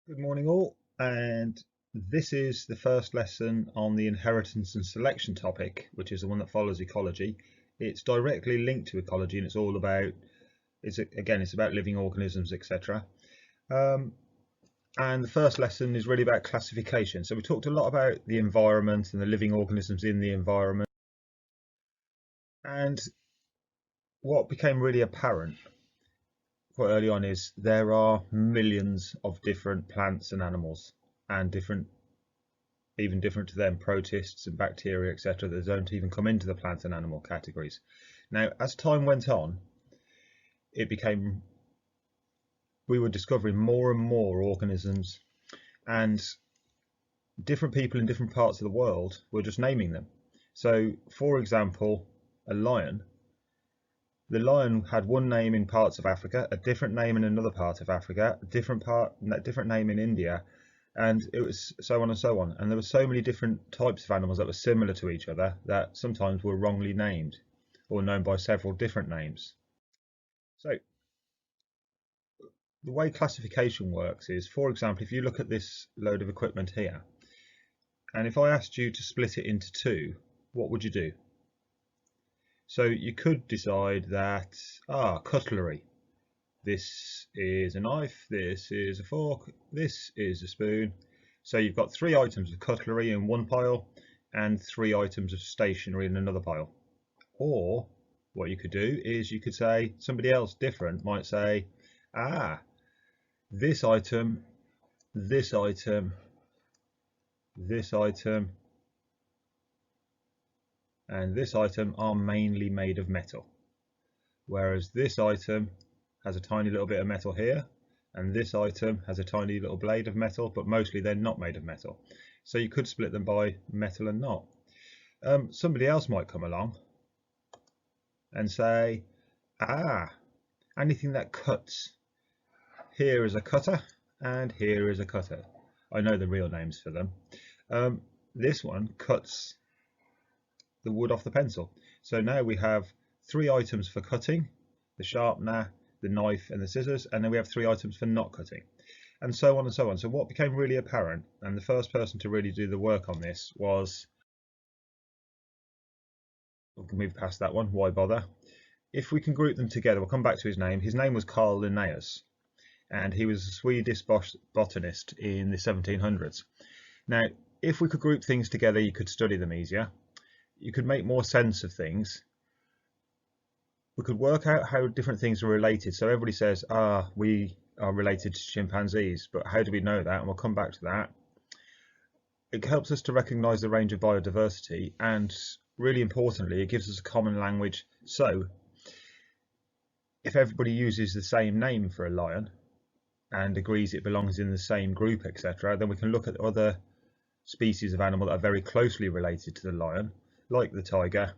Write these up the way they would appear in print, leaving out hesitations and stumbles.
Good morning all, and this is the first lesson on the inheritance and selection topic, which is the one that follows ecology. It's directly linked to ecology and it's all about, it's about living organisms, etc. And the first lesson is really about classification. So we talked a lot about the environment and the living organisms in the environment. And what became really apparent quite early on is there are millions of different plants and animals and even different to them, protists and bacteria, etc., that don't even come into the plant and animal categories. Now, as time went on, we were discovering more and more organisms, and different people in different parts of the world were just naming them. So, for example, a lion. The lion had one name in parts of Africa, a different name in another part of Africa, a different name in India, and it was so on and so on. And there were so many different types of animals that were similar to each other that sometimes were wrongly named or known by several different names. So the way classification works is, for example, if you look at this load of equipment here, and if I asked you to split it into two, what would you do? So you could decide that, cutlery. This is a knife, this is a fork, this is a spoon. So you've got 3 items of cutlery in one pile and 3 items of stationery in another pile. Or what you could do is you could say, somebody else different might say, this item, this item, this item, and this item are mainly made of metal. Whereas this item has a tiny little bit of metal here, and this item has a tiny little blade of metal, but mostly they're not made of metal. So you could split them by metal and not. Somebody else might come along and say, anything that cuts. Here is a cutter, and here is a cutter. I know the real names for them. This one cuts the wood off the pencil. So now we have 3 items for cutting, the sharpener, the knife and the scissors, and then we have 3 items for not cutting, and so on and so on. So what became really apparent, and the first person to really do the work on this was, we can move past that one, why bother? If we can group them together, we'll come back to his name. His name was Carl Linnaeus, and he was a Swedish botanist in the 1700s. Now, if we could group things together, you could study them easier. You could make more sense of things. We could work out how different things are related. So everybody says, we are related to chimpanzees, but how do we know that? And we'll come back to that. It helps us to recognize the range of biodiversity, and really importantly, it gives us a common language. So if everybody uses the same name for a lion and agrees it belongs in the same group, etc., then we can look at other species of animal that are very closely related to the lion, like the tiger,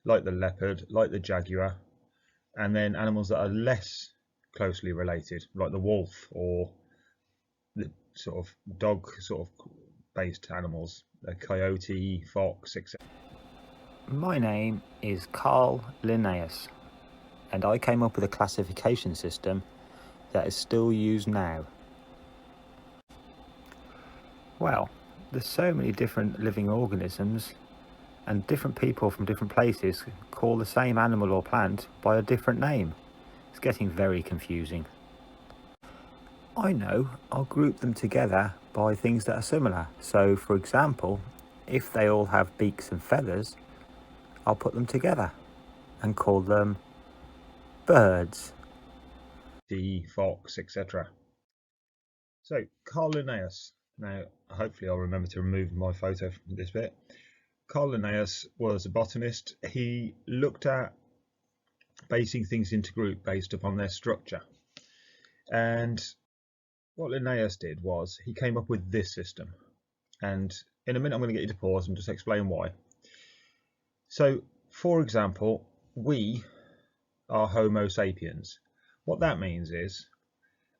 like the leopard, like the jaguar, and then animals that are less closely related, like the wolf or the sort of dog based animals, a coyote, fox, etc. My name is Carl Linnaeus, and I came up with a classification system that is still used now. Well, there's so many different living organisms, and different people from different places call the same animal or plant by a different name. It's getting very confusing. I know I'll group them together by things that are similar. So, for example, if they all have beaks and feathers, I'll put them together and call them birds. The fox, etc. So Carl Linnaeus. Now, hopefully, I'll remember to remove my photo from this bit. Carl Linnaeus was a botanist. He looked at basing things into group based upon their structure. And what Linnaeus did was he came up with this system. And in a minute, I'm going to get you to pause and just explain why. So, for example, we are Homo sapiens. What that means is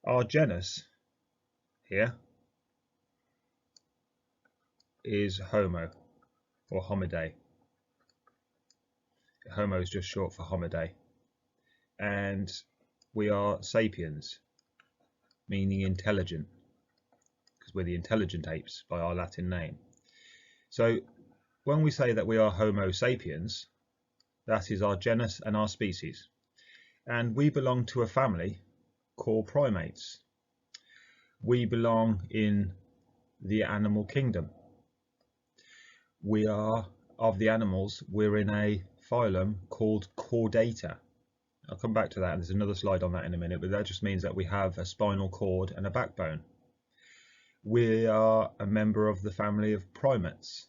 our genus here is Homo or Homidae. Homo is just short for Homidae. And we are sapiens, meaning intelligent. we're the intelligent apes by our Latin name. So when we say that we are Homo sapiens, that is our genus and our species. And we belong to a family called primates. We belong in the animal kingdom. We are, of the animals, we're in a phylum called Chordata. I'll come back to that, and there's another slide on that in a minute, but that just means that we have a spinal cord and a backbone. We are a member of the family of primates.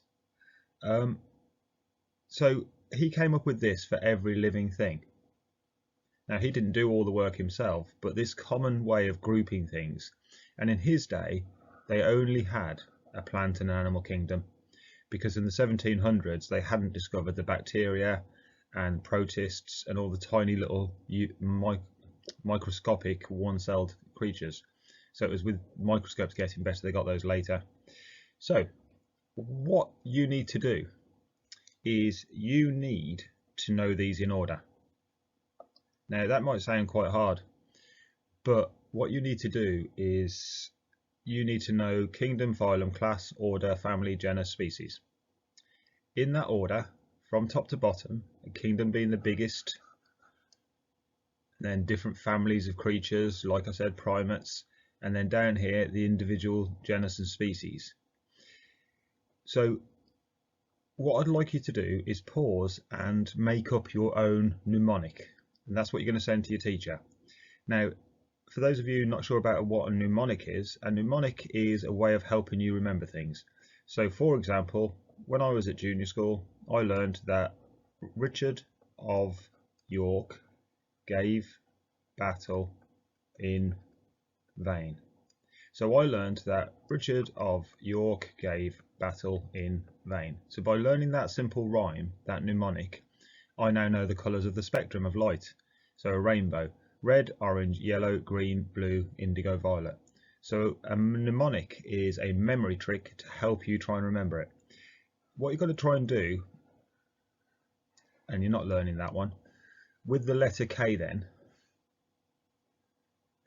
So he came up with this for every living thing. Now, he didn't do all the work himself, but this common way of grouping things, and in his day they only had a plant and animal kingdom, because in the 1700s they hadn't discovered the bacteria and protists and all the tiny little microscopic one-celled creatures. So it was with microscopes getting better, they got those later. So what you need to do is you need to know these in order. Now that might sound quite hard, but what you need to do is you need to know kingdom, phylum, class, order, family, genus, species. In that order, from top to bottom, a kingdom being the biggest, then different families of creatures, like I said, primates, and then down here the individual genus and species. So what I'd like you to do is pause and make up your own mnemonic, and that's what you're going to send to your teacher. Now, for those of you not sure about what a mnemonic is a way of helping you remember things. So for example, when I was at junior school, I learned that Richard of York gave battle in vain. So I learned that Richard of York gave battle in vain. So by learning that simple rhyme, that mnemonic, I now know the colours of the spectrum of light. So a rainbow: red, orange, yellow, green, blue, indigo, violet. So a mnemonic is a memory trick to help you try and remember it. What you've got to try and do, and you're not learning that one, with the letter K then,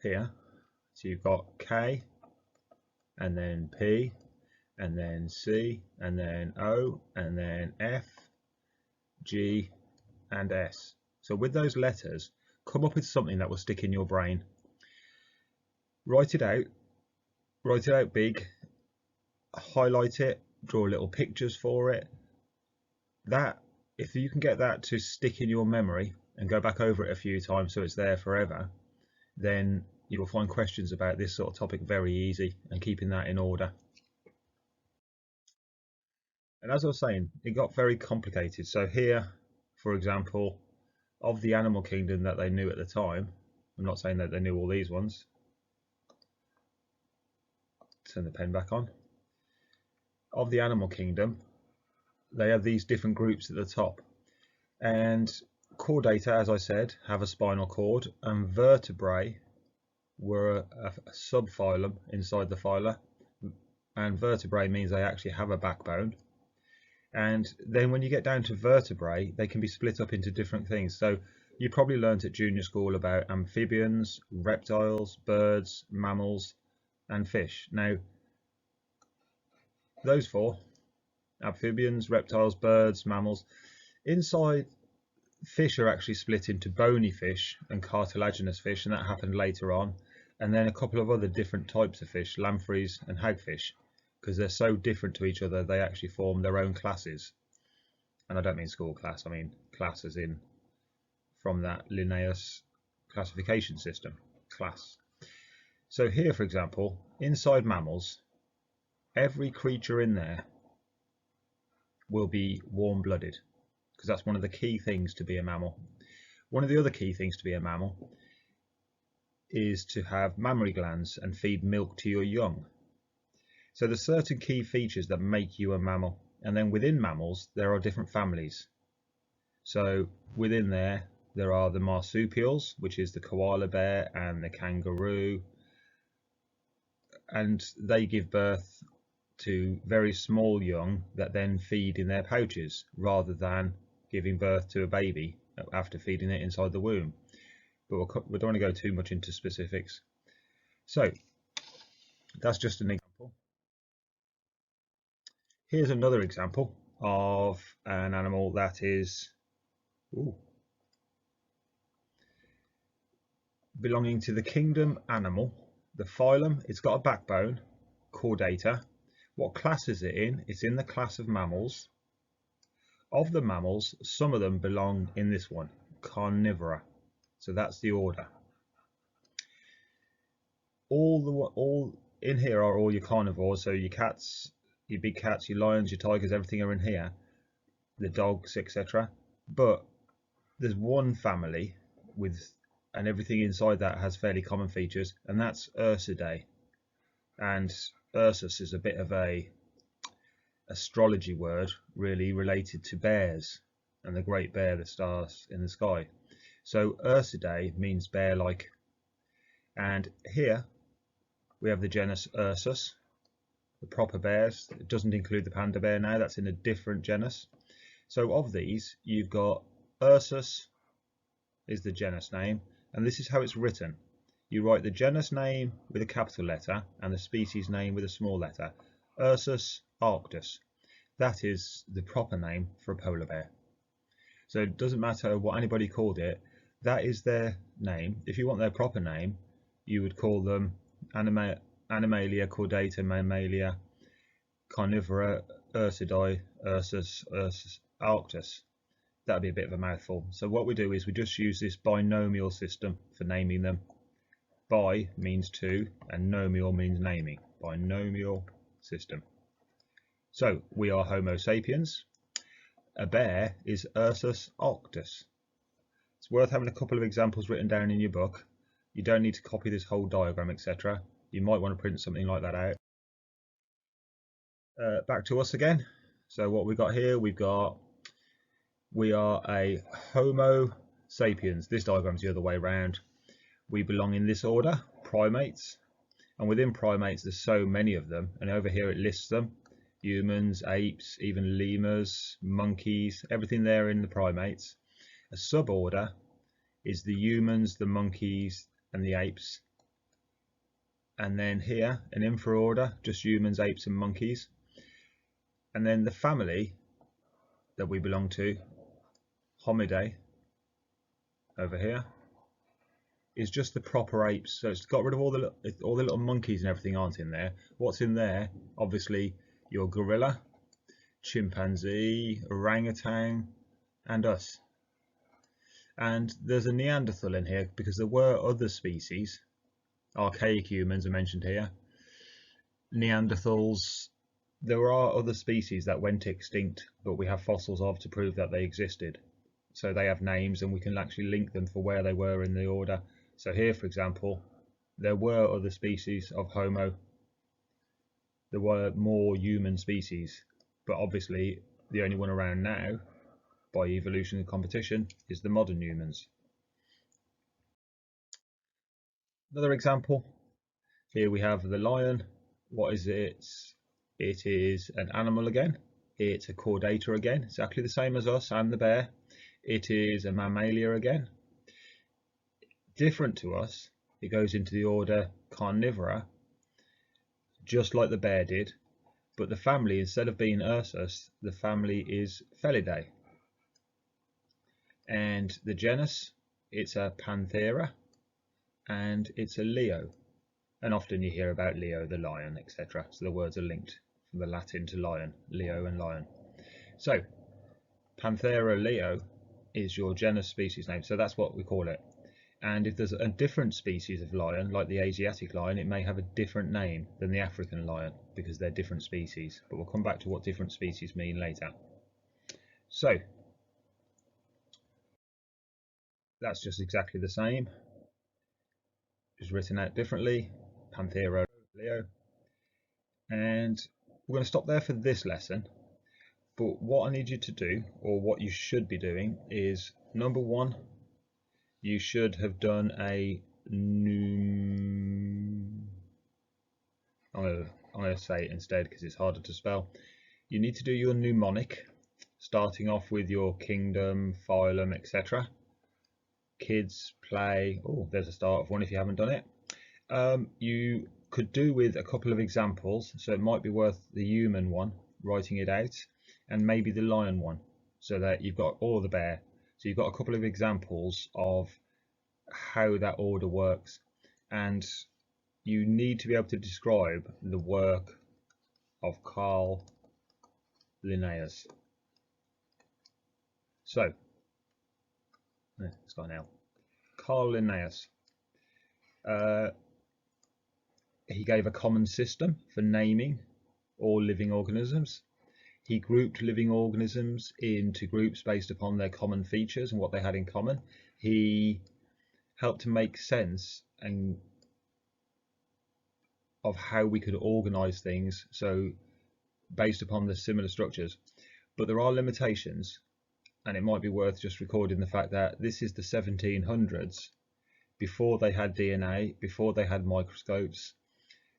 here, so you've got K, and then P, and then C, and then O, and then F, G, and S. So with those letters, come up with something that will stick in your brain. Write it out big, highlight it, draw little pictures for it. That, if you can get that to stick in your memory and go back over it a few times so it's there forever, then you will find questions about this sort of topic very easy, and keeping that in order. And as I was saying, it got very complicated. So here, for example, of the animal kingdom that they knew at the time, I'm not saying that they knew all these ones. Turn the pen back on. Of the animal kingdom, they have these different groups at the top, and chordata, as I said, have a spinal cord, and vertebrae were a subphylum inside the phyla, and vertebrae means they actually have a backbone. And then when you get down to vertebrae, they can be split up into different things. So you probably learnt at junior school about amphibians, reptiles, birds, mammals, and fish. Now those four, amphibians, reptiles, birds, mammals, inside, fish are actually split into bony fish and cartilaginous fish, and that happened later on, and then a couple of other different types of fish, lampreys and hagfish, because they're so different to each other they actually form their own classes. And I don't mean school class, I mean class as in from that Linnaeus classification system, class. So here, for example, inside mammals, every creature in there will be warm-blooded, because that's one of the key things to be a mammal. One of the other key things to be a mammal is to have mammary glands and feed milk to your young. So there's certain key features that make you a mammal, and then within mammals there are different families. So within there are the marsupials, which is the koala bear and the kangaroo, and they give birth to very small young that then feed in their pouches rather than giving birth to a baby after feeding it inside the womb. But we don't want to go too much into specifics. So that's just an example. Here's another example of an animal that is belonging to the kingdom animal. The phylum, it's got a backbone, chordata. What class is it in? It's in the class of mammals. Of the mammals, some of them belong in this one, carnivora. So that's the order. All in here are all your carnivores. So your cats, your big cats, your lions, your tigers, everything are in here. The dogs, etc. But there's one family and everything inside that has fairly common features, and that's Ursidae. And Ursus is a bit of a astrology word, really related to bears and the great bear that stars in the sky. So Ursidae means bear-like. And here we have the genus Ursus, the proper bears. It doesn't include the panda bear now, that's in a different genus. So of these, you've got Ursus is the genus name, and this is how it's written. You write the genus name with a capital letter and the species name with a small letter. Ursus arctos. That is the proper name for a polar bear. So it doesn't matter what anybody called it, that is their name. If you want their proper name, you would call them Animalia chordata mammalia carnivora Ursidae Ursus arctos. That'd be a bit of a mouthful. So what we do is we just use this binomial system for naming them. Bi means two and nomial means naming. Binomial system. So we are Homo sapiens. A bear is Ursus arctos. It's worth having a couple of examples written down in your book. You don't need to copy this whole diagram, etc. You might want to print something like that out. Back to us again. So what we've got here, we are a Homo sapiens. This diagram's the other way around. We belong in this order, primates, and within primates there's so many of them, and over here it lists them: humans, apes, even lemurs, monkeys, everything there in the primates. A suborder is the humans, the monkeys and the apes, and then here an infraorder, just humans, apes and monkeys. And then the family that we belong to, Homidae, over here, is just the proper apes. So it's got rid of all the little monkeys and everything aren't in there. What's in there? Obviously your gorilla, chimpanzee, orangutan and us. And there's a Neanderthal in here because there were other species. Archaic humans are mentioned here. Neanderthals. There are other species that went extinct, but we have fossils of to prove that they existed. So they have names and we can actually link them for where they were in the order. So here, for example, there were other species of Homo. There were more human species, but obviously the only one around now, by evolution and competition, is the modern humans. Another example, here we have the lion. What is it? It is an animal again. It's a chordata again, exactly the same as us and the bear. It is a mammalia again. Different to us, it goes into the order Carnivora, just like the bear did, but the family, instead of being Ursus, the family is Felidae. And the genus, it's a Panthera, and it's a Leo. And often you hear about Leo the lion, etc. So the words are linked from the Latin to lion, Leo and lion. So Panthera Leo is your genus species name, so that's what we call it. And if there's a different species of lion, like the Asiatic lion, it may have a different name than the African lion because they're different species. But we'll come back to what different species mean later. So that's just exactly the same, just written out differently. Panthera Leo. And we're going to stop there for this lesson. But what I need you to do, or what you should be doing, is number one, you should have done a I'm going to say it instead because it's harder to spell. You need to do your mnemonic, starting off with your kingdom, phylum, etc. Kids, play. Oh, there's a start of one if you haven't done it. You could do with a couple of examples, so it might be worth the human one. writing it out, and maybe the lion one, so that you've got, or the bear. So you've got a couple of examples of how that order works, and you need to be able to describe the work of Carl Linnaeus. So, it's gone now. Carl Linnaeus. He gave a common system for naming all living organisms. He grouped living organisms into groups based upon their common features and what they had in common. He helped to make sense of how we could organize things, so based upon the similar structures. But there are limitations, and it might be worth just recording the fact that this is the 1700s, before they had DNA, before they had microscopes,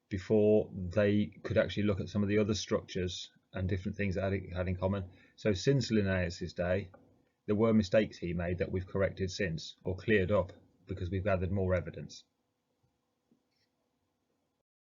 before they could actually look at some of the other structures and different things that had in common. So since Linnaeus's day, there were mistakes he made that we've corrected since, or cleared up, because we've gathered more evidence.